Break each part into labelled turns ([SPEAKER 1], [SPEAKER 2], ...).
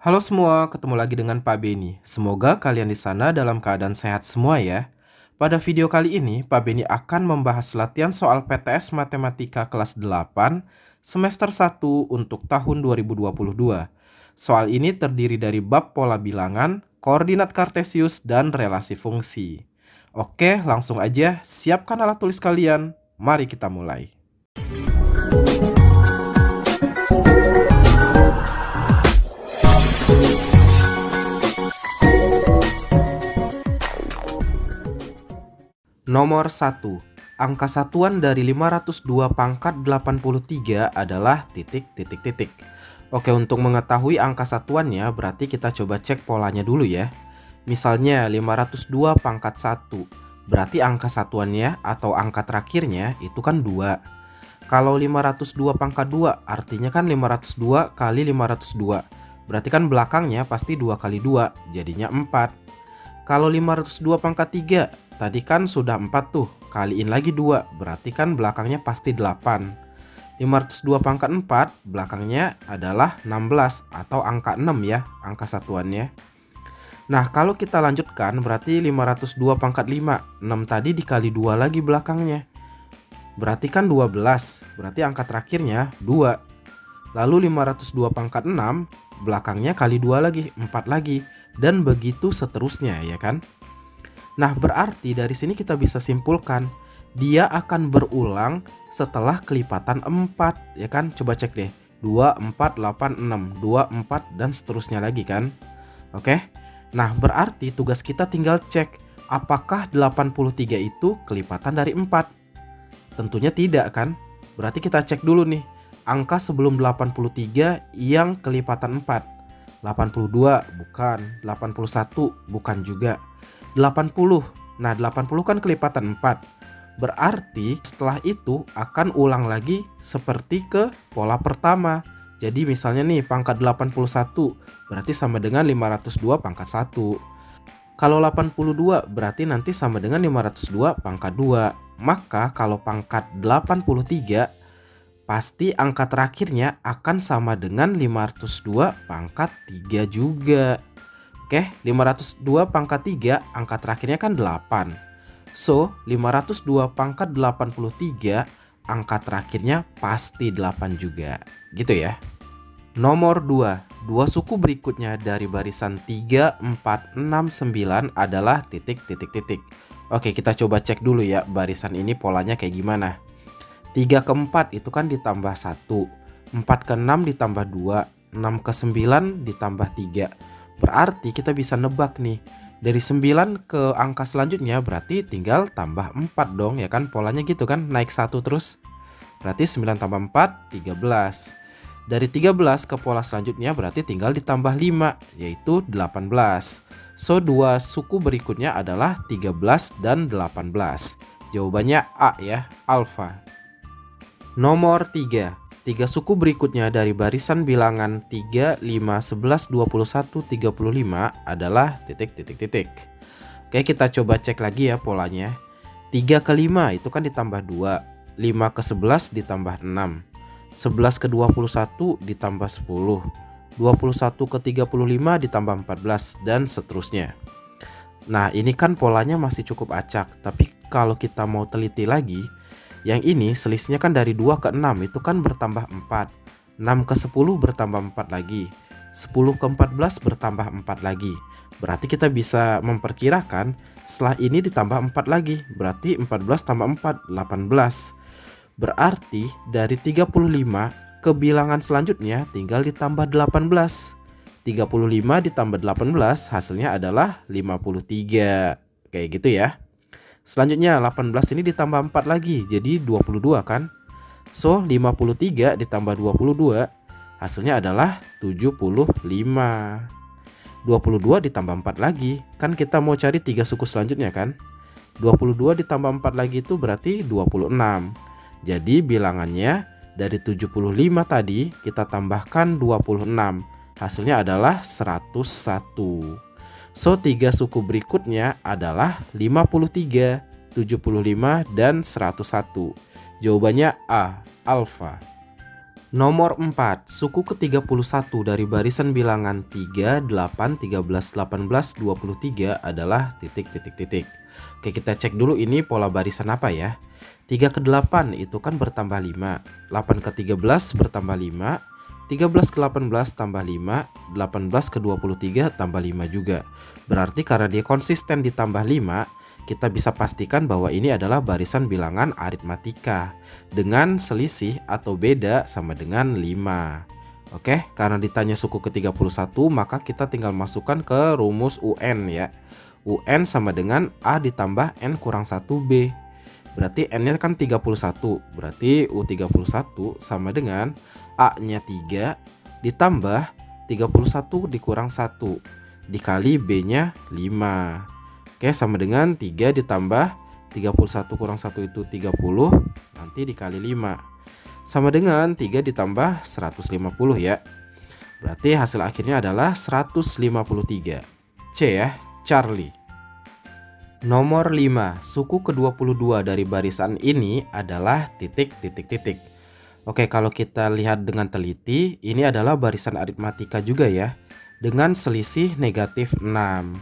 [SPEAKER 1] Halo semua, ketemu lagi dengan Pak Beni. Semoga kalian di sana dalam keadaan sehat semua ya. Pada video kali ini, Pak Beni akan membahas latihan soal PTS Matematika kelas 8 semester 1 untuk tahun 2022. Soal ini terdiri dari bab pola bilangan, koordinat kartesius, dan relasi fungsi. Oke, langsung aja siapkan alat tulis kalian. Mari kita mulai. Nomor 1. Angka satuan dari 502 pangkat 83 adalah titik. Oke, untuk mengetahui angka satuannya berarti kita coba cek polanya dulu ya. Misalnya 502 pangkat 1, berarti angka satuannya atau angka terakhirnya itu kan 2. Kalau 502 pangkat 2 artinya kan 502 kali 502. Berarti kan belakangnya pasti 2 kali 2, jadinya 4. Kalau 502 pangkat 3, tadi kan sudah 4 tuh, kaliin lagi 2, berarti kan belakangnya pasti 8. 502 pangkat 4, belakangnya adalah 16 atau angka 6 ya, angka satuannya. Nah, kalau kita lanjutkan berarti 502 pangkat 5, 6 tadi dikali 2 lagi belakangnya. Berarti kan 12, berarti angka terakhirnya 2. Lalu 502 pangkat 6, belakangnya kali 2 lagi, 4 lagi. Dan begitu seterusnya ya kan. Nah, berarti dari sini kita bisa simpulkan dia akan berulang setelah kelipatan 4 ya kan. Coba cek deh, 2, 4, 8, 6, 2, 4 dan seterusnya lagi kan. Oke. Nah, berarti tugas kita tinggal cek apakah 83 itu kelipatan dari 4. Tentunya tidak kan. Berarti kita cek dulu nih angka sebelum 83 yang kelipatan 4. 82 bukan, 81 bukan juga, 80. Nah, 80 kan kelipatan 4. Berarti setelah itu akan ulang lagi seperti ke pola pertama. Jadi misalnya nih pangkat 81 berarti sama dengan 502 pangkat 1. Kalau 82 berarti nanti sama dengan 502 pangkat 2. Maka kalau pangkat 83 pasti angka terakhirnya akan sama dengan 502 pangkat 3 juga. Oke, 502 pangkat 3 angka terakhirnya kan 8. So, 502 pangkat 83 angka terakhirnya pasti 8 juga. Gitu ya. Nomor 2. Dua suku berikutnya dari barisan 3, 4, 6, 9 adalah titik. Oke, kita coba cek dulu ya barisan ini polanya kayak gimana. 3 ke 4 itu kan ditambah 1, 4 ke 6 ditambah 2, 6 ke 9 ditambah 3. Berarti kita bisa nebak nih, dari 9 ke angka selanjutnya berarti tinggal tambah 4 dong ya kan, polanya gitu kan, naik 1 terus. Berarti 9 tambah 4, 13. Dari 13 ke pola selanjutnya berarti tinggal ditambah 5, yaitu 18. So, dua suku berikutnya adalah 13 dan 18. Jawabannya A ya, alfa. Nomor 3. Tiga suku berikutnya dari barisan bilangan 3, 5, 11, 21, 35 adalah titik. Oke, kita coba cek lagi ya polanya. 3 ke 5 itu kan ditambah 2, 5 ke 11 ditambah 6, 11 ke 21 ditambah 10, 21 ke 35 ditambah 14 dan seterusnya. Nah, ini kan polanya masih cukup acak, tapi kalau kita mau teliti lagi, yang ini selisihnya kan dari 2 ke 6 itu kan bertambah 4. 6 ke 10 bertambah 4 lagi. 10 ke 14 bertambah 4 lagi. Berarti kita bisa memperkirakan setelah ini ditambah 4 lagi. Berarti 14 tambah 4, 18. Berarti dari 35 ke bilangan selanjutnya tinggal ditambah 18. 35 ditambah 18 hasilnya adalah 53. Kayak gitu ya. Selanjutnya 18 ini ditambah 4 lagi, jadi 22 kan. So, 53 ditambah 22 hasilnya adalah 75. 22 ditambah 4 lagi, kan kita mau cari 3 suku selanjutnya kan. 22 ditambah 4 lagi itu berarti 26. Jadi bilangannya dari 75 tadi kita tambahkan 26. Hasilnya adalah 101. So, 3 suku berikutnya adalah 53, 75, dan 101. Jawabannya A, alfa. Nomor 4, suku ke-31 dari barisan bilangan 3, 8, 13, 18, 23 adalah titik, titik, titik. Oke, kita cek dulu ini pola barisan apa ya. 3 ke 8 itu kan bertambah 5, 8 ke 13 bertambah 5, 13 ke 18 tambah 5, 18 ke 23 tambah 5 juga. Berarti karena dia konsisten ditambah 5, kita bisa pastikan bahwa ini adalah barisan bilangan aritmatika dengan selisih atau beda sama dengan 5. Oke, karena ditanya suku ke-31, maka kita tinggal masukkan ke rumus UN ya. UN sama dengan A ditambah N kurang 1B. Berarti N-nya kan 31. Berarti U31 sama dengan A-nya 3 ditambah 31 dikurang 1 dikali B-nya 5. Oke, sama dengan 3 ditambah 31 kurang 1 itu 30, nanti dikali 5. Sama dengan 3 ditambah 150 ya. Berarti hasil akhirnya adalah 153. C ya, Charlie. Nomor 5, suku ke-22 dari barisan ini adalah titik, titik, titik. Oke, kalau kita lihat dengan teliti, ini adalah barisan aritmatika juga ya, dengan selisih negatif 6.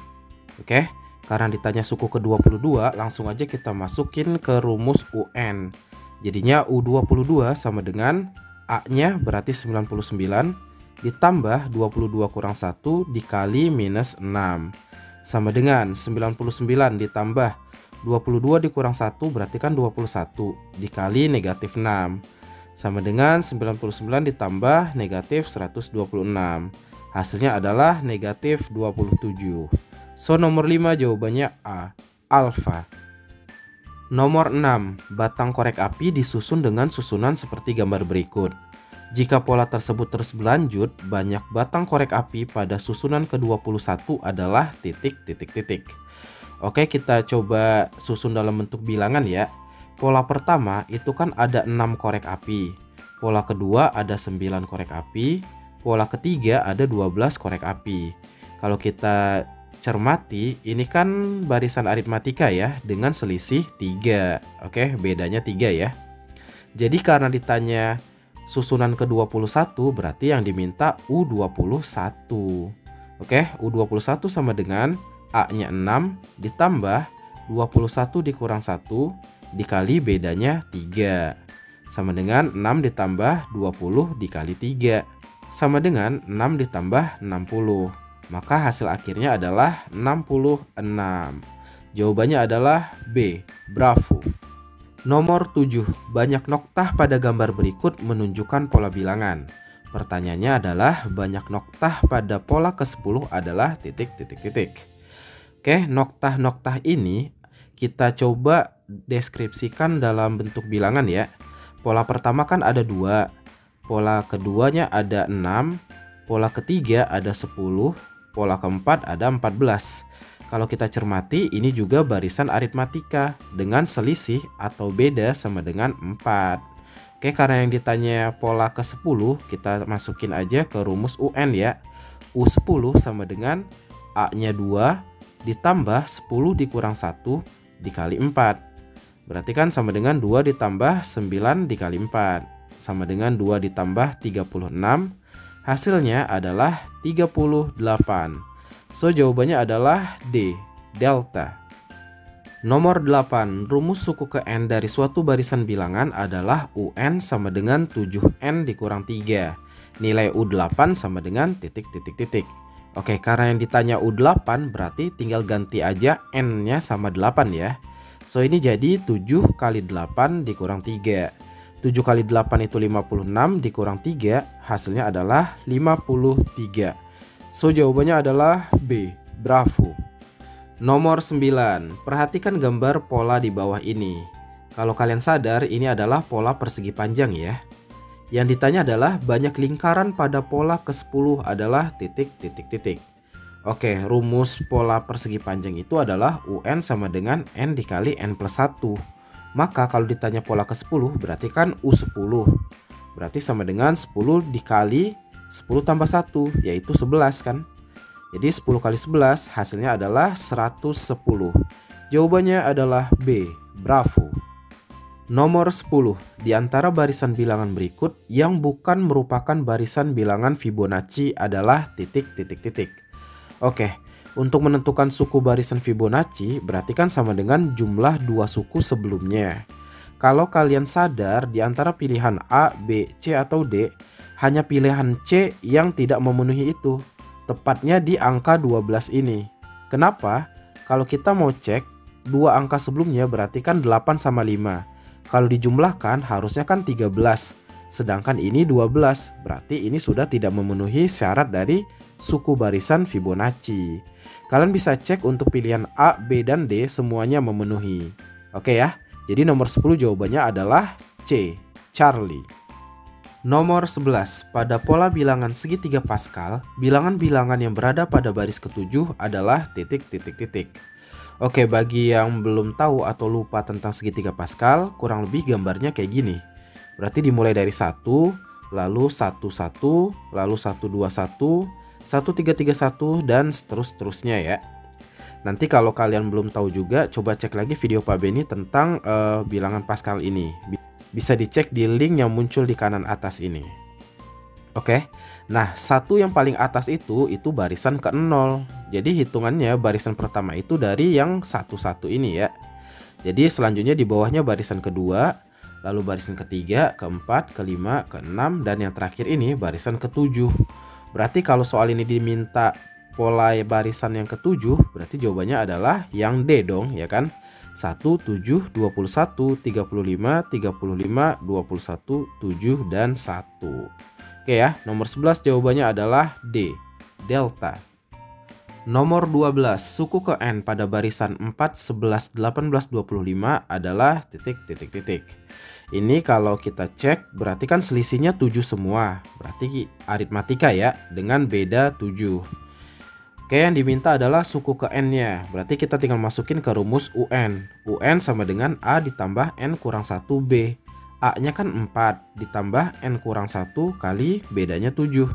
[SPEAKER 1] Oke. Karena ditanya suku ke-22, langsung aja kita masukin ke rumus UN. Jadinya U22 sama dengan A-nya berarti 99 ditambah 22 kurang 1 dikali minus 6. Sama dengan 99 ditambah 22 dikurang 1 berarti kan 21 dikali negatif 6. Sama dengan 99 ditambah negatif 126. Hasilnya adalah negatif 27. So nomor 5 jawabannya A, alfa. Nomor 6, batang korek api disusun dengan susunan seperti gambar berikut. Jika pola tersebut terus berlanjut, banyak batang korek api pada susunan ke-21 adalah titik, titik, titik. Oke, kita coba susun dalam bentuk bilangan ya. Pola pertama itu kan ada 6 korek api. Pola kedua ada 9 korek api. Pola ketiga ada 12 korek api. Kalau kita cermati, ini kan barisan aritmatika ya, dengan selisih 3. Oke, bedanya 3 ya. Jadi karena ditanya susunan ke-21, berarti yang diminta U21. Oke, U21 sama dengan A-nya 6 ditambah 21 dikurang 1 dikali bedanya 3. Sama dengan 6 ditambah 20 dikali 3. Sama dengan 6 ditambah 60. Maka hasil akhirnya adalah 66. Jawabannya adalah B, bravo. Nomor 7, banyak noktah pada gambar berikut menunjukkan pola bilangan. Pertanyaannya adalah banyak noktah pada pola ke-10 adalah titik, titik, titik. Oke, noktah-noktah ini kita coba deskripsikan dalam bentuk bilangan ya. Pola pertama kan ada 2. Pola keduanya ada 6. Pola ketiga ada 10. Pola keempat ada 14. Kalau kita cermati, ini juga barisan aritmatika dengan selisih atau beda sama dengan 4. Oke, karena yang ditanya pola ke-10, kita masukin aja ke rumus UN ya. U10 sama dengan A-nya 2 ditambah 10 dikurang 1 dikali 4. Berarti kan sama dengan 2 ditambah 9 dikali 4. Sama dengan 2 ditambah 36. Hasilnya adalah 38. So jawabannya adalah D, delta. Nomor 8, rumus suku ke N dari suatu barisan bilangan adalah UN sama dengan 7N dikurang 3. Nilai U8 sama dengan titik, titik, titik. Oke, karena yang ditanya U8 berarti tinggal ganti aja N-nya sama 8 ya. So ini jadi 7 kali 8 dikurang 3. 7 kali 8 itu 56 dikurang 3, hasilnya adalah 53. So jawabannya adalah B, bravo. Nomor 9, perhatikan gambar pola di bawah ini. Kalau kalian sadar, ini adalah pola persegi panjang ya. Yang ditanya adalah banyak lingkaran pada pola ke-10 adalah titik, titik, titik. Oke, rumus pola persegi panjang itu adalah UN sama dengan N dikali N plus 1. Maka kalau ditanya pola ke-10 berarti kan U10. Berarti sama dengan 10 dikali 10 tambah 1 yaitu 11 kan. Jadi 10 kali 11 hasilnya adalah 110. Jawabannya adalah B, bravo. Nomor 10. Di antara barisan bilangan berikut yang bukan merupakan barisan bilangan Fibonacci adalah titik titik titik. Oke, untuk menentukan suku barisan Fibonacci berarti kan sama dengan jumlah dua suku sebelumnya. Kalau kalian sadar di antara pilihan A, B, C atau D, hanya pilihan C yang tidak memenuhi itu. Tepatnya di angka 12 ini. Kenapa? Kalau kita mau cek, dua angka sebelumnya berarti kan 8 sama 5. Kalau dijumlahkan harusnya kan 13. Sedangkan ini 12. Berarti ini sudah tidak memenuhi syarat dari suku barisan Fibonacci. Kalian bisa cek untuk pilihan A, B, dan D semuanya memenuhi. Oke ya. Jadi nomor 10 jawabannya adalah C, Charlie. Nomor 11. Pada pola bilangan segitiga Pascal, bilangan-bilangan yang berada pada baris ketujuh adalah titik titik titik. Oke, bagi yang belum tahu atau lupa tentang segitiga Pascal, kurang lebih gambarnya kayak gini. Berarti dimulai dari 1, lalu 1 1, lalu 1 2 1, 1 3 3 1 dan seterusnya ya. Nanti kalau kalian belum tahu juga, coba cek lagi video Pak Beni tentang bilangan Pascal ini. Bisa dicek di link yang muncul di kanan atas ini. Oke. Nah, satu yang paling atas itu barisan ke-0. Jadi hitungannya barisan pertama itu dari yang 1-1 ini ya. Jadi selanjutnya di bawahnya barisan kedua, lalu barisan ketiga, keempat, kelima, keenam, dan yang terakhir ini barisan ke-7. Berarti kalau soal ini diminta pola barisan yang ke-7, berarti jawabannya adalah yang D dong, ya kan? 1, 7, 21, 35, 35, 21, 7, dan 1. Oke ya, nomor 11 jawabannya adalah D, delta. Nomor 12, suku ke N pada barisan 4, 11, 18, 25 adalah titik titik titik. Ini kalau kita cek berarti kan selisihnya 7 semua. Berarti aritmatika ya, dengan beda 7. Oke, yang diminta adalah suku ke N-nya. Berarti kita tinggal masukin ke rumus UN. UN sama dengan A ditambah N kurang 1B. A-nya kan 4 ditambah N kurang 1 kali bedanya 7.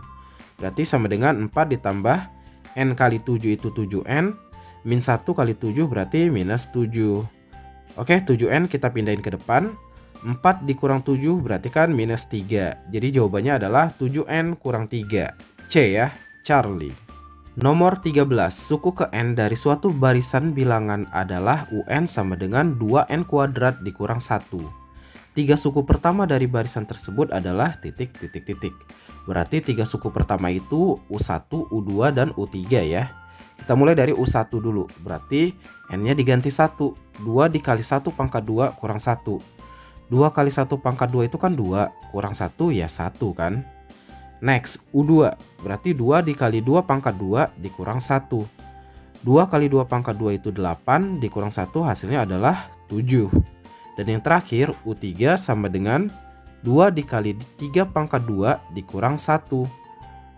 [SPEAKER 1] Berarti sama dengan 4 ditambah N kali 7 itu 7N. Min 1 kali 7 berarti minus 7. Oke, 7N kita pindahin ke depan. 4 dikurang 7 berarti kan minus 3. Jadi jawabannya adalah 7N kurang 3. C ya, Charlie. Nomor 13, suku ke N dari suatu barisan bilangan adalah UN sama dengan 2N kuadrat dikurang 1. Tiga suku pertama dari barisan tersebut adalah titik titik titik. Berarti tiga suku pertama itu U1, U2, dan U3 ya. Kita mulai dari U1 dulu. Berarti N-nya diganti 1. 2 dikali 1 pangkat 2 kurang 1. 2 kali 1 pangkat 2 itu kan 2. Kurang 1 ya 1 kan. Next, U2. Berarti 2 dikali 2 pangkat 2 dikurang 1. 2 kali 2 pangkat 2 itu 8. Dikurang 1 hasilnya adalah 7. Dan yang terakhir, U3 sama dengan 2 dikali 3 pangkat 2 dikurang 1.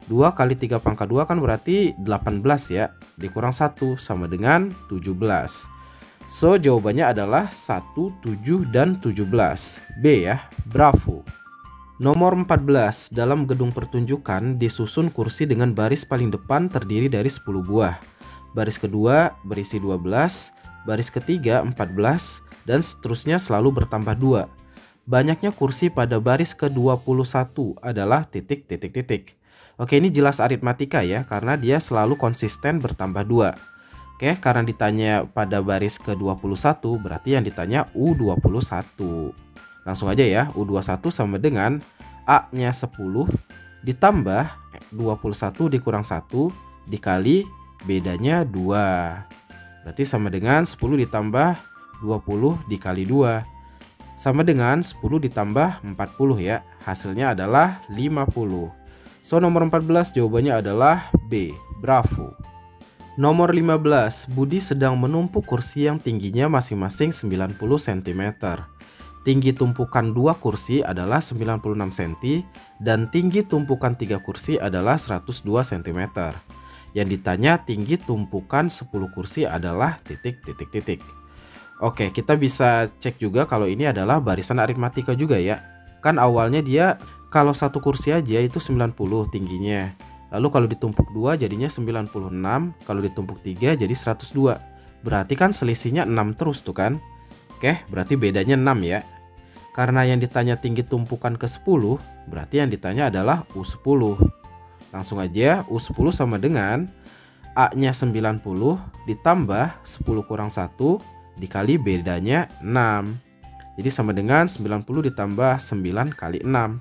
[SPEAKER 1] 2 kali 3 pangkat 2 kan berarti 18 ya. Dikurang 1 sama dengan 17. So, jawabannya adalah 1, 7, dan 17. B ya, bravo. Nomor 14, dalam gedung pertunjukan disusun kursi dengan baris paling depan terdiri dari 10 buah. Baris kedua berisi 12, baris ketiga 14, dan seterusnya selalu bertambah 2. Banyaknya kursi pada baris ke-21 adalah titik titik titik. Oke, ini jelas aritmatika ya, karena dia selalu konsisten bertambah 2. Oke, karena ditanya pada baris ke-21 berarti yang ditanya U21. Langsung aja ya, U21 sama dengan A-nya 10 ditambah 21 dikurang 1 dikali bedanya 2. Berarti sama dengan 10 ditambah 20 dikali 2. Sama dengan 10 ditambah 40 ya. Hasilnya adalah 50. So, nomor 14 jawabannya adalah B, bravo. Nomor 15, Budi sedang menumpuk kursi yang tingginya masing-masing 90 cm. Tinggi tumpukan 2 kursi adalah 96 cm dan tinggi tumpukan 3 kursi adalah 102 cm. Yang ditanya tinggi tumpukan 10 kursi adalah titik titik titik. Oke, kita bisa cek juga kalau ini adalah barisan aritmatika juga ya. Kan awalnya dia kalau satu kursi aja itu 90 tingginya. Lalu kalau ditumpuk 2 jadinya 96, kalau ditumpuk 3 jadi 102. Berarti kan selisihnya 6 terus tuh kan. Oke, berarti bedanya 6 ya. Karena yang ditanya tinggi tumpukan ke-10, berarti yang ditanya adalah U10. Langsung aja, U10 sama dengan A-nya 90 ditambah 10 kurang 1 dikali bedanya 6. Jadi sama dengan 90 ditambah 9 kali 6.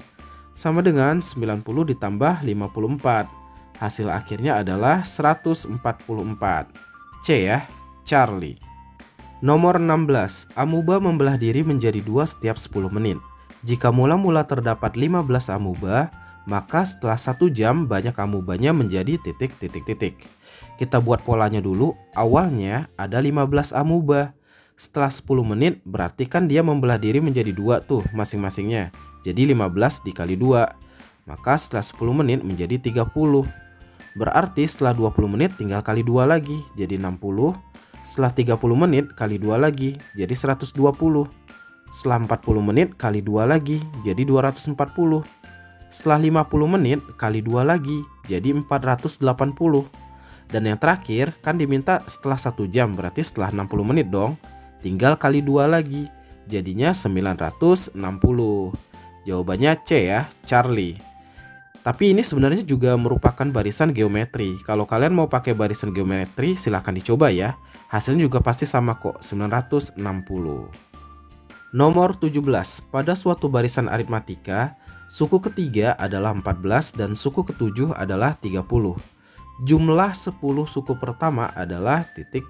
[SPEAKER 1] Sama dengan 90 ditambah 54. Hasil akhirnya adalah 144. C ya, Charlie. Nomor 16. Amuba membelah diri menjadi 2 setiap 10 menit. Jika mula-mula terdapat 15 amuba, maka setelah 1 jam banyak amubanya menjadi titik. Kita buat polanya dulu. Awalnya ada 15 amuba. Setelah 10 menit berarti kan dia membelah diri menjadi 2 tuh masing-masingnya. Jadi 15 dikali 2. Maka setelah 10 menit menjadi 30. Berarti setelah 20 menit tinggal kali 2 lagi, jadi 60. Setelah 30 menit kali 2 lagi, jadi 120. Setelah 40 menit kali 2 lagi, jadi 240. Setelah 50 menit kali 2 lagi, jadi 480. Dan yang terakhir kan diminta setelah 1 jam, berarti setelah 60 menit dong. Tinggal kali 2 lagi, jadinya 960. Jawabannya C ya, Charlie. Tapi ini sebenarnya juga merupakan barisan geometri. Kalau kalian mau pakai barisan geometri silahkan dicoba ya. Hasilnya juga pasti sama kok, 960. Nomor 17. Pada suatu barisan aritmatika, suku ketiga adalah 14 dan suku ketujuh adalah 30. Jumlah 10 suku pertama adalah titik.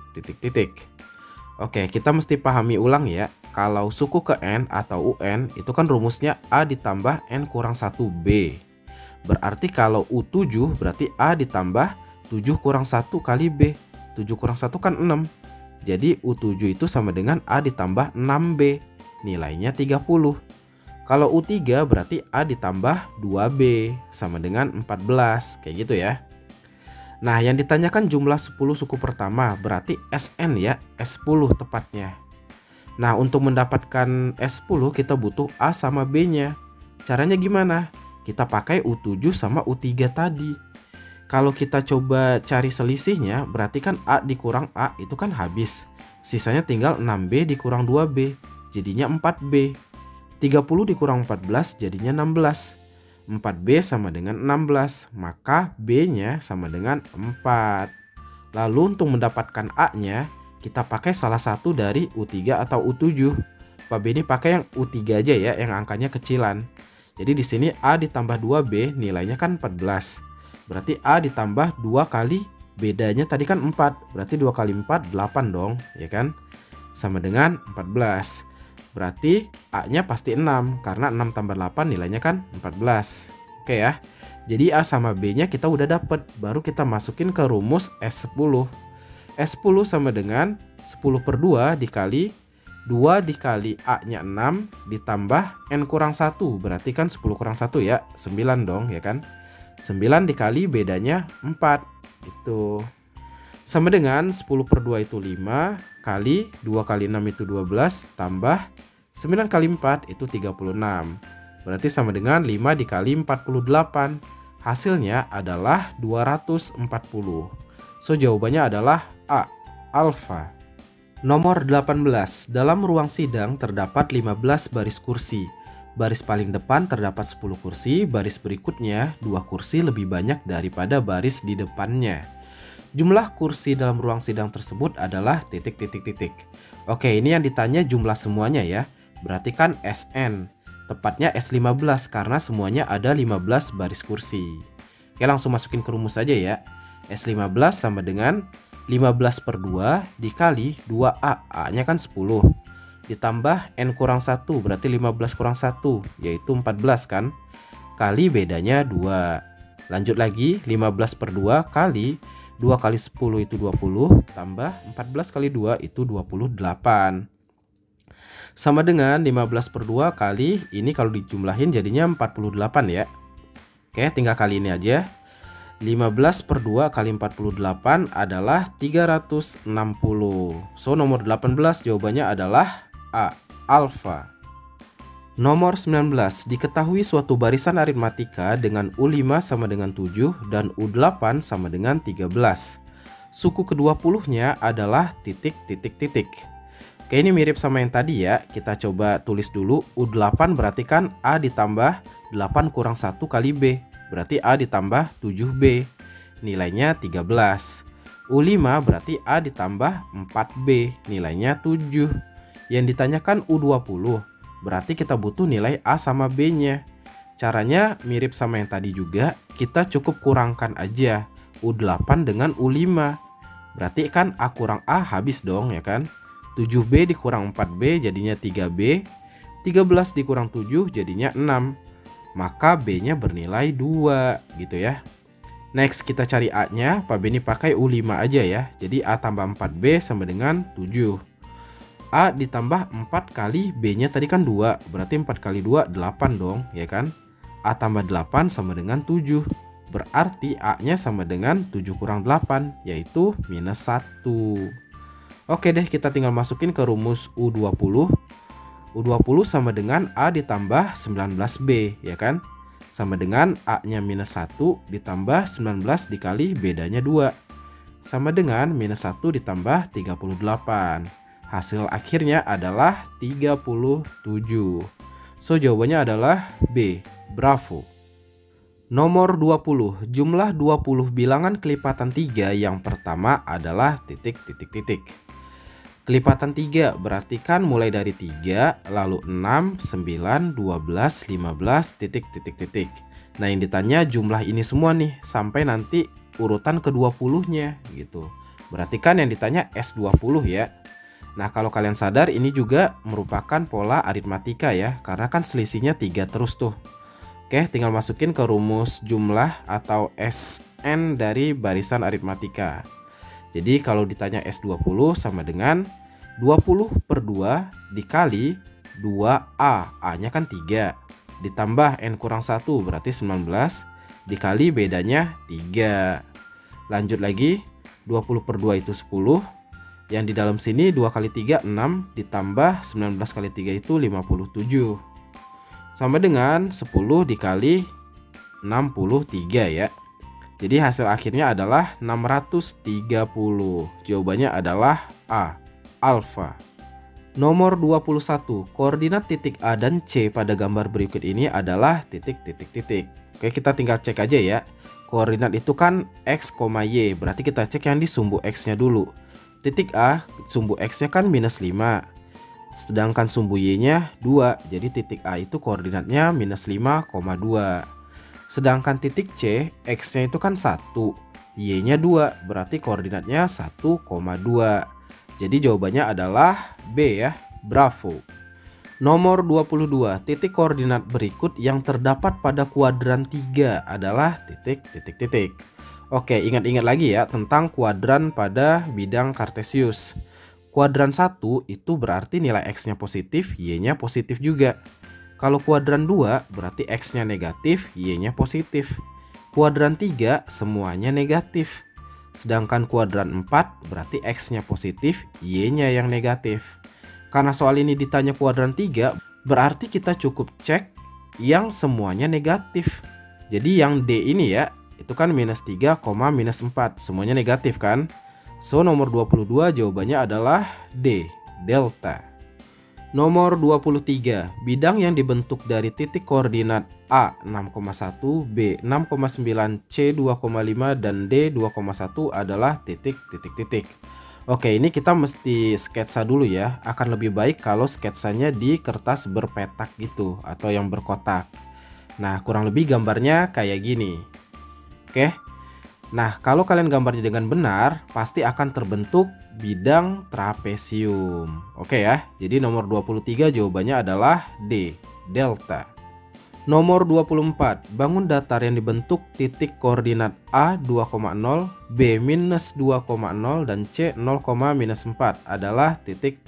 [SPEAKER 1] Oke, kita mesti pahami ulang ya. Kalau suku ke N atau UN itu kan rumusnya A ditambah N kurang 1B. Berarti kalau U7 berarti A ditambah 7 kurang 1 kali B. 7 kurang 1 kan 6. Jadi U7 itu sama dengan A ditambah 6B. Nilainya 30. Kalau U3 berarti A ditambah 2B sama dengan 14. Kayak gitu ya. Nah, yang ditanyakan jumlah 10 suku pertama berarti SN ya, S10 tepatnya. Nah, untuk mendapatkan S10 kita butuh A sama B-nya. Caranya gimana? Kita pakai U7 sama U3 tadi. Kalau kita coba cari selisihnya, berarti kan A dikurang A itu kan habis. Sisanya tinggal 6B dikurang 2B, jadinya 4B. 30 dikurang 14 jadinya 16. 4B sama dengan 16, maka B-nya sama dengan 4. Lalu untuk mendapatkan A-nya, kita pakai salah satu dari U3 atau U7. Pak B ini pakai yang U3 aja ya, yang angkanya kecilan. Jadi di sini A ditambah 2B nilainya kan 14. Berarti A ditambah 2 kali bedanya tadi kan 4. Berarti 2 kali 4 8 dong, ya kan? Sama dengan 14. Berarti A-nya pasti 6 karena 6 tambah 8 nilainya kan 14. Oke ya. Jadi A sama B-nya kita udah dapet. Baru kita masukin ke rumus S10. S10 sama dengan 10/2 dikali 2 dikali A-nya 6 ditambah N kurang 1. Berarti kan 10 kurang 1 ya, 9 dong ya kan. 9 dikali bedanya 4. Itu sama dengan 10/2 itu 5 kali 2 kali 6 itu 12 tambah 9 kali 4 itu 36. Berarti sama dengan 5 dikali 48. Hasilnya adalah 240. So jawabannya adalah A, alfa. Nomor 18. Dalam ruang sidang terdapat 15 baris kursi. Baris paling depan terdapat 10 kursi, baris berikutnya 2 kursi lebih banyak daripada baris di depannya. Jumlah kursi dalam ruang sidang tersebut adalah titik. Oke, ini yang ditanya jumlah semuanya ya. Berarti kan SN. Tepatnya S15 karena semuanya ada 15 baris kursi. Oke, langsung masukin ke rumus aja ya. S15 sama dengan 15/2 dikali 2A. A-nya kan 10. Ditambah N kurang 1 berarti 15 kurang 1 yaitu 14 kan. Kali bedanya 2. Lanjut lagi 15/2 kali 2 kali 10 itu 20 tambah 14 kali 2 itu 28. Sama dengan 15/2 kali ini kalau dijumlahin jadinya 48 ya. Oke, tinggal kali ini aja. 15/2 kali 48 adalah 360. So nomor 18 jawabannya adalah A, alfa. Nomor 19. Diketahui suatu barisan aritmatika dengan U5 sama dengan 7 dan U8 sama dengan 13. Suku ke-20-nya adalah titik. Oke, ini mirip sama yang tadi ya. Kita coba tulis dulu. U8 berarti kan A ditambah 8 kurang 1 kali B. Berarti A ditambah 7B. Nilainya 13. U5 berarti A ditambah 4B. Nilainya 7. Yang ditanyakan U20. Berarti kita butuh nilai A sama B-nya. Caranya mirip sama yang tadi juga. Kita cukup kurangkan aja U8 dengan U5. Berarti kan A kurang A habis dong ya kan. 7B dikurang 4B jadinya 3B. 13 dikurang 7 jadinya 6. Maka B-nya bernilai 2 gitu ya. Next kita cari A-nya. Pak Beni pakai U5 aja ya. Jadi A tambah 4B sama dengan 7. A ditambah 4 kali B-nya tadi kan 2. Berarti 4 kali 2 8 dong ya kan. A tambah 8 sama dengan 7. Berarti A-nya sama dengan 7 kurang 8 yaitu minus 1. Oke deh, kita tinggal masukin ke rumus U20. U20 sama dengan A ditambah 19B ya kan. Sama dengan A-nya minus 1 ditambah 19 dikali bedanya 2. Sama dengan minus 1 ditambah 38. Hasil akhirnya adalah 37. So jawabannya adalah B. Bravo. Nomor 20. Jumlah 20 bilangan kelipatan 3 yang pertama adalah titik. Kelipatan 3 berarti kan mulai dari 3 lalu 6, 9, 12, 15 titik. Nah yang ditanya jumlah ini semua nih sampai nanti urutan ke-20-nya gitu. Berarti kan yang ditanya S20 ya. Nah kalau kalian sadar ini juga merupakan pola aritmatika ya. Karena kan selisihnya 3 terus tuh. Oke, tinggal masukin ke rumus jumlah atau SN dari barisan aritmatika. Jadi kalau ditanya S20 sama dengan 20 per 2 dikali 2A. A-nya kan 3. Ditambah N kurang 1 berarti 19. Dikali bedanya 3. Lanjut lagi, 20 per 2 itu 10. Yang di dalam sini 2 kali 3 6. Ditambah 19 kali 3 itu 57. Sama dengan 10 dikali 63 ya. Jadi hasil akhirnya adalah 630. Jawabannya adalah A. Alfa. Nomor 21. Koordinat titik A dan C pada gambar berikut ini adalah titik. Oke, kita tinggal cek aja ya. Koordinat itu kan X, Y. Berarti kita cek yang di sumbu X-nya dulu. Titik A, sumbu X-nya kan minus 5. Sedangkan sumbu Y-nya 2. Jadi titik A itu koordinatnya minus 5,2. Sedangkan titik C, X-nya itu kan 1. Y-nya 2. Berarti koordinatnya 1,2. Jadi jawabannya adalah B ya. Bravo. Nomor 22. Titik koordinat berikut yang terdapat pada kuadran 3 adalah titik. Oke, ingat-ingat lagi ya tentang kuadran pada bidang Kartesius. Kuadran 1 itu berarti nilai X-nya positif, Y-nya positif juga. Kalau kuadran 2 berarti X-nya negatif, Y-nya positif. Kuadran 3 semuanya negatif. Sedangkan kuadran 4 berarti X-nya positif, Y-nya yang negatif. Karena soal ini ditanya kuadran 3, berarti kita cukup cek yang semuanya negatif. Jadi yang D ini ya, itu kan minus 3, minus 4. Semuanya negatif kan? So nomor 22 jawabannya adalah D. Delta. Nomor 23. Bidang yang dibentuk dari titik koordinat A 6,1, B 6,9, C 2,5 dan D 2,1 adalah titik. Oke, ini kita mesti sketsa dulu ya. Akan lebih baik kalau sketsanya di kertas berpetak gitu atau yang berkotak. Nah, kurang lebih gambarnya kayak gini. Oke. Nah, kalau kalian gambarnya dengan benar, pasti akan terbentuk bidang trapesium. Oke ya, jadi nomor 23 jawabannya adalah D. Delta. Nomor 24. Bangun datar yang dibentuk titik koordinat A 2,0, B minus 2,0, dan C 0,-4 adalah titik.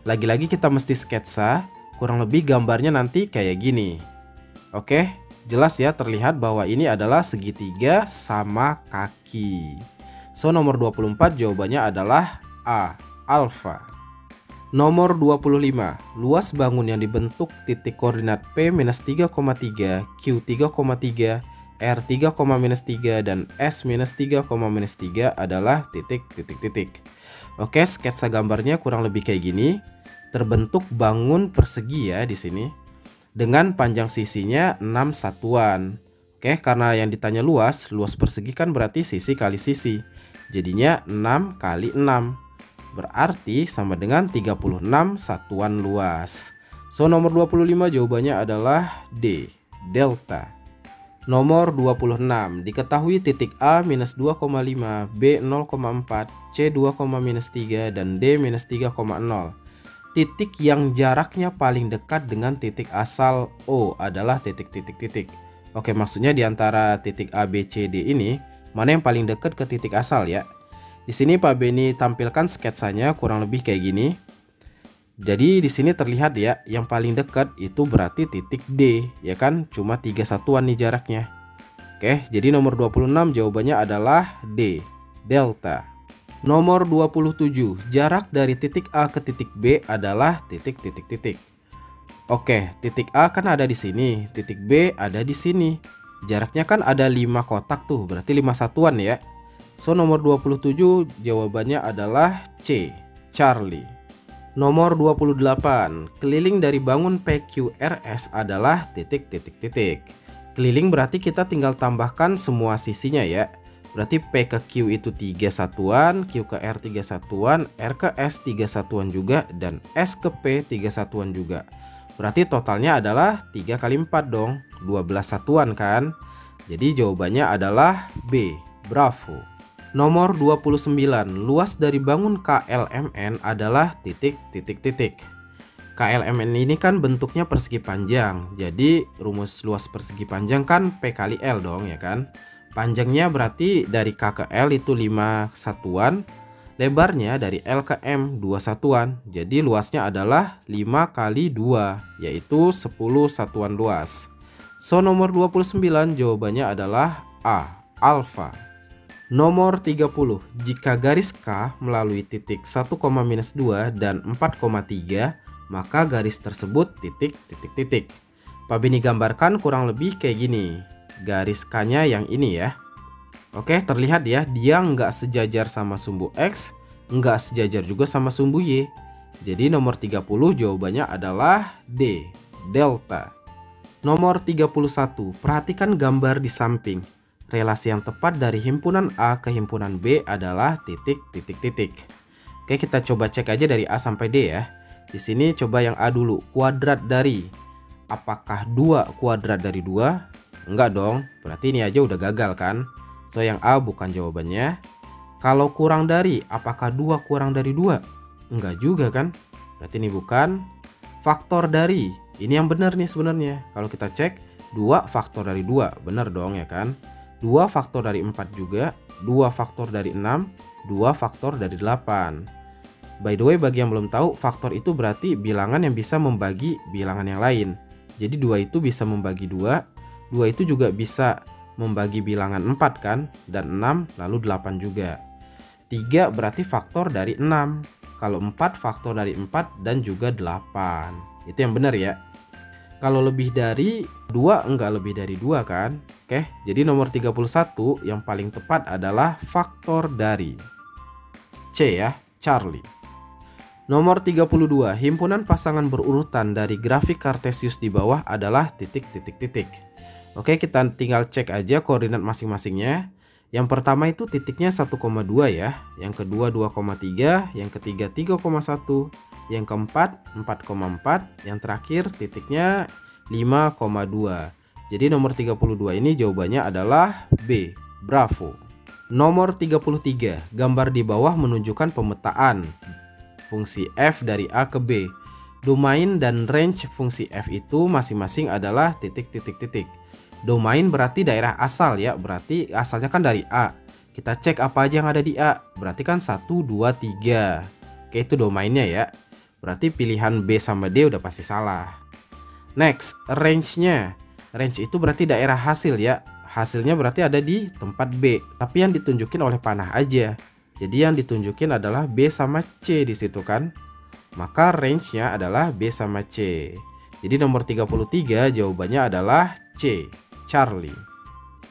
[SPEAKER 1] Lagi-lagi kita mesti sketsa, kurang lebih gambarnya nanti kayak gini. Oke. Jelas ya terlihat bahwa ini adalah segitiga sama kaki. So nomor 24 jawabannya adalah A. Alfa. Nomor 25. Luas bangun yang dibentuk titik koordinat P-3,3, Q 3,3, R3,-3 dan S-3,-3 adalah titik, titik, titik. Oke, sketsa gambarnya kurang lebih kayak gini. Terbentuk bangun persegi ya di sini. Dengan panjang sisinya 6 satuan. Oke, karena yang ditanya luas persegi kan berarti sisi kali sisi. Jadinya 6 kali 6. Berarti sama dengan 36 satuan luas. So, nomor 25 jawabannya adalah D, delta. Nomor 26, diketahui titik A minus 2,5, B 0,4, C 2,-3, dan D minus 3,0. Titik yang jaraknya paling dekat dengan titik asal O adalah titik. Oke, maksudnya di antara titik A, B, C, D ini, mana yang paling dekat ke titik asal ya? Di sini Pak Beni tampilkan sketsanya kurang lebih kayak gini. Jadi di sini terlihat ya, yang paling dekat itu berarti titik D, ya kan? Cuma 3 satuan nih jaraknya. Oke, jadi nomor 26 jawabannya adalah D, delta. Nomor 27, jarak dari titik A ke titik B adalah titik. Oke, titik A kan ada di sini, titik B ada di sini. Jaraknya kan ada 5 kotak tuh, berarti 5 satuan ya. So, nomor 27 jawabannya adalah C, Charlie. Nomor 28, keliling dari bangun PQRS adalah titik. Keliling berarti kita tinggal tambahkan semua sisinya ya. Berarti P ke Q itu 3 satuan, Q ke R 3 satuan, R ke S 3 satuan juga, dan S ke P 3 satuan juga. Berarti totalnya adalah 3 kali 4 dong, 12 satuan kan. Jadi jawabannya adalah B, bravo. Nomor 29, luas dari bangun KLMN adalah titik. KLMN ini kan bentuknya persegi panjang. Jadi rumus luas persegi panjang kan P kali L dong ya kan. Panjangnya berarti dari K ke L itu 5 satuan. Lebarnya dari L ke M 2 satuan. Jadi luasnya adalah 5 kali 2, yaitu 10 satuan luas. So, nomor 29 jawabannya adalah A, alfa. Nomor 30, jika garis K melalui titik 1,-2 dan 4,3, maka garis tersebut titik. Pak Beni gambarkan kurang lebih kayak gini. Garis K-nya yang ini ya. Oke, terlihat ya, dia nggak sejajar sama sumbu X, nggak sejajar juga sama sumbu Y. Jadi nomor 30 jawabannya adalah D, delta. Nomor 31, perhatikan gambar di samping. Relasi yang tepat dari himpunan A ke himpunan B adalah titik. Oke, kita coba cek aja dari A sampai D ya. Di sini coba yang A dulu, kuadrat dari. Apakah 2 kuadrat dari 2? Enggak dong, berarti ini aja udah gagal kan. So, yang A bukan jawabannya. Kalau kurang dari, apakah 2 kurang dari 2? Enggak juga kan, berarti ini bukan. Faktor dari, ini yang benar nih sebenarnya. Kalau kita cek, 2 faktor dari 2, benar dong ya kan. 2 faktor dari 4 juga, 2 faktor dari 6, 2 faktor dari 8. By the way, bagi yang belum tahu, faktor itu berarti bilangan yang bisa membagi bilangan yang lain. Jadi 2 itu bisa membagi 2, 2 itu juga bisa membagi bilangan 4 kan, dan 6 lalu 8 juga. 3 berarti faktor dari 6. Kalau 4 faktor dari 4 dan juga 8. Itu yang benar ya. Kalau lebih dari 2 enggak lebih dari 2 kan. Oke, jadi nomor 31 yang paling tepat adalah faktor dari. C ya, Charlie. Nomor 32, himpunan pasangan berurutan dari grafik Kartesius di bawah adalah titik. Oke, kita tinggal cek aja koordinat masing-masingnya. Yang pertama itu titiknya 1,2 ya, yang kedua 2,3, yang ketiga 3,1, yang keempat 4,4, yang terakhir titiknya 5,2. Jadi nomor 32 ini jawabannya adalah B, bravo. Nomor 33, gambar di bawah menunjukkan pemetaan fungsi f dari A ke B. Domain dan range fungsi f itu masing-masing adalah titik. Domain berarti daerah asal ya, berarti asalnya kan dari A. Kita cek apa aja yang ada di A, berarti kan 1, 2, 3. Oke, itu domainnya ya. Berarti pilihan B sama D udah pasti salah. Next, range-nya. Range itu berarti daerah hasil ya. Hasilnya berarti ada di tempat B, tapi yang ditunjukin oleh panah aja. Jadi yang ditunjukin adalah B sama C di situ kan. Maka range-nya adalah B sama C. Jadi nomor 33 jawabannya adalah C, Charlie.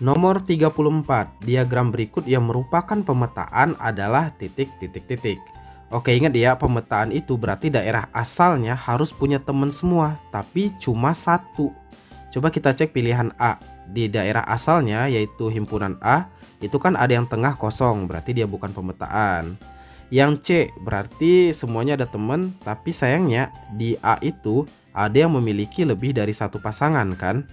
[SPEAKER 1] Nomor 34, diagram berikut yang merupakan pemetaan adalah titik titik titik. Oke, ingat ya, pemetaan itu berarti daerah asalnya harus punya teman semua, tapi cuma satu. Coba kita cek pilihan A. Di daerah asalnya yaitu himpunan A, itu kan ada yang tengah kosong, berarti dia bukan pemetaan. Yang C berarti semuanya ada teman, tapi sayangnya di A itu ada yang memiliki lebih dari satu pasangan kan.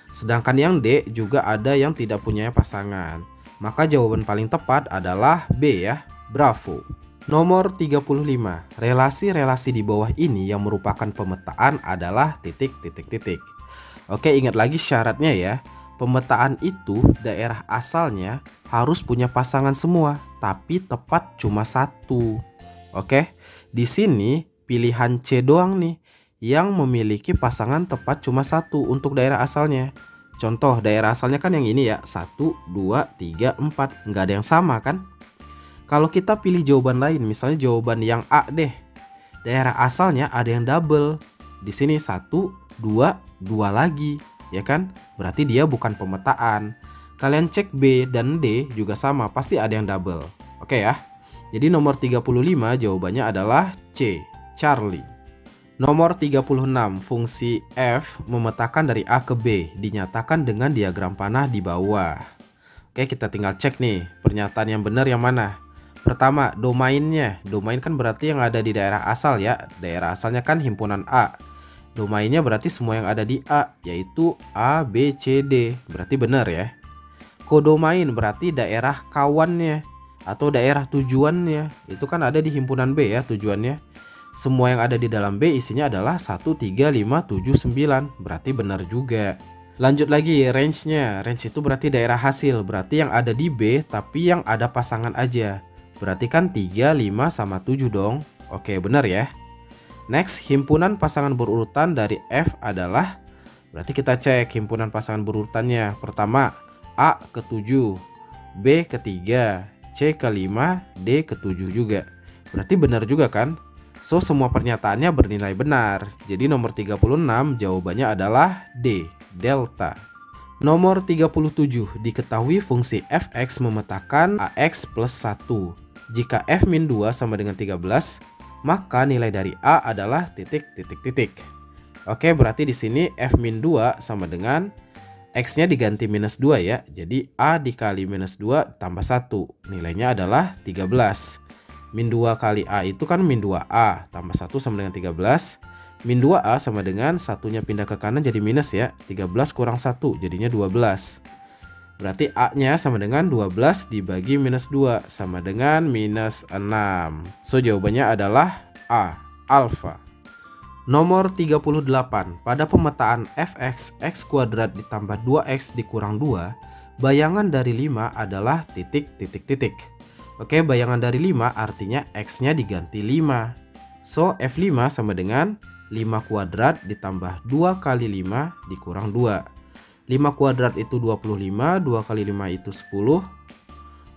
[SPEAKER 1] Sedangkan yang D juga ada yang tidak punya pasangan. Maka jawaban paling tepat adalah B ya. Bravo. Nomor 35. Relasi-relasi di bawah ini yang merupakan pemetaan adalah titik titik titik. Oke, ingat lagi syaratnya ya. Pemetaan itu daerah asalnya harus punya pasangan semua, tapi tepat cuma satu. Oke, di sini pilihan C doang nih yang memiliki pasangan tepat cuma satu untuk daerah asalnya. Contoh daerah asalnya kan yang ini ya, 1, 2, 3, 4. Nggak ada yang sama kan? Kalau kita pilih jawaban lain, misalnya jawaban yang A deh. Daerah asalnya ada yang double. Di sini 1, 2, 2 lagi, ya kan? Berarti dia bukan pemetaan. Kalian cek B dan D juga sama, pasti ada yang double. Oke ya. Jadi nomor 35 jawabannya adalah C, Charlie. Nomor 36, fungsi f memetakan dari A ke B dinyatakan dengan diagram panah di bawah. Oke, kita tinggal cek nih, pernyataan yang benar yang mana. Pertama, domainnya. Domain kan berarti yang ada di daerah asal ya. Daerah asalnya kan himpunan A. Domainnya berarti semua yang ada di A, yaitu A, B, C, D. Berarti benar ya. Kodomain berarti daerah kawannya atau daerah tujuannya. Itu kan ada di himpunan B ya tujuannya. Semua yang ada di dalam B isinya adalah 1, 3, 5, 7, 9. Berarti benar juga. Lanjut lagi, range-nya. Range itu berarti daerah hasil. Berarti yang ada di B tapi yang ada pasangan aja. Berarti kan 3, 5, sama 7 dong. Oke, benar ya. Next, himpunan pasangan berurutan dari F adalah, berarti kita cek himpunan pasangan berurutannya. Pertama, A ke 7, B ke 3, C ke 5, D ke 7 juga. Berarti benar juga kan? So, semua pernyataannya bernilai benar. Jadi nomor 36 jawabannya adalah D, delta. Nomor 37, diketahui fungsi fx memetakan ax plus 1. Jika f-2 sama dengan 13, maka nilai dari A adalah titik titik titik. Oke, berarti di sini f-2 sama dengan x-nya diganti minus 2 ya. Jadi A dikali minus 2 tambah 1. Nilainya adalah 13. Min 2 kali A itu kan min 2A, tambah 1 sama dengan 13. Min 2A sama dengan satunya pindah ke kanan jadi minus ya. 13 kurang 1 jadinya 12. Berarti A-nya sama dengan 12 dibagi minus 2 sama dengan minus 6. So, jawabannya adalah A, alfa. Nomor 38, pada pemetaan fx, x kuadrat ditambah 2x dikurang 2, bayangan dari 5 adalah titik titik titik. Oke, bayangan dari 5 artinya x-nya diganti 5. So, F5 sama dengan 5 kuadrat ditambah 2 kali 5 dikurang 2. 5 kuadrat itu 25, 2 kali 5 itu 10.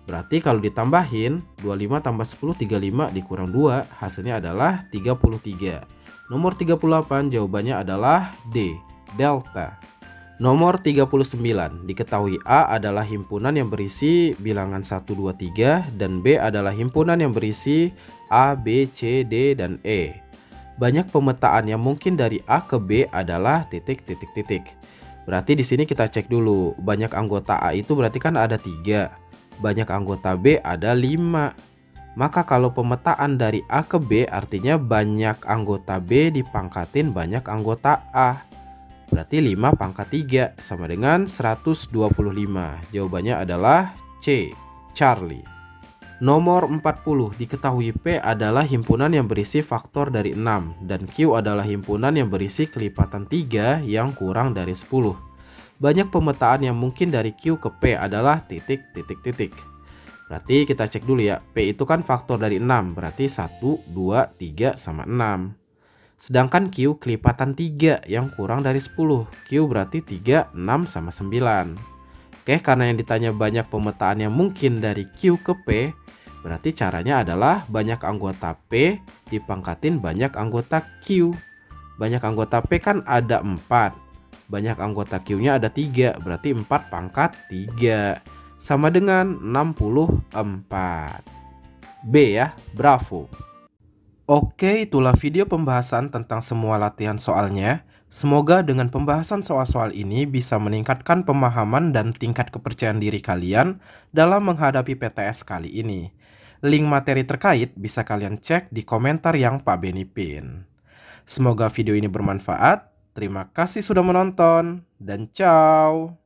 [SPEAKER 1] Berarti kalau ditambahin 25 tambah 10, 35 dikurang 2, hasilnya adalah 33. Nomor 38 jawabannya adalah D, delta. Nomor 39, diketahui A adalah himpunan yang berisi bilangan 1, 2, 3 dan B adalah himpunan yang berisi A, B, C, D, dan E. Banyak pemetaan yang mungkin dari A ke B adalah titik titik titik. Berarti di sini kita cek dulu, banyak anggota A itu berarti kan ada 3. Banyak anggota B ada 5. Maka kalau pemetaan dari A ke B artinya banyak anggota B dipangkatin banyak anggota A. Berarti 5 pangkat 3 sama dengan 125. Jawabannya adalah C, Charlie. Nomor 40, diketahui P adalah himpunan yang berisi faktor dari 6 dan Q adalah himpunan yang berisi kelipatan 3 yang kurang dari 10. Banyak pemetaan yang mungkin dari Q ke P adalah titik titik titik. Berarti kita cek dulu ya, P itu kan faktor dari 6, berarti 1, 2, 3 sama 6. Sedangkan Q kelipatan 3 yang kurang dari 10. Q berarti 3, 6, sama 9. Oke, karena yang ditanya banyak pemetaan yang mungkin dari Q ke P, berarti caranya adalah banyak anggota P dipangkatin banyak anggota Q. Banyak anggota P kan ada 4. banyak anggota Q-nya ada 3, berarti 4 pangkat 3. Sama dengan 64. B ya, bravo. Oke, itulah video pembahasan tentang semua latihan soalnya. Semoga dengan pembahasan soal-soal ini bisa meningkatkan pemahaman dan tingkat kepercayaan diri kalian dalam menghadapi PTS kali ini. Link materi terkait bisa kalian cek di komentar yang Pak Benny pin. Semoga video ini bermanfaat. Terima kasih sudah menonton, dan ciao.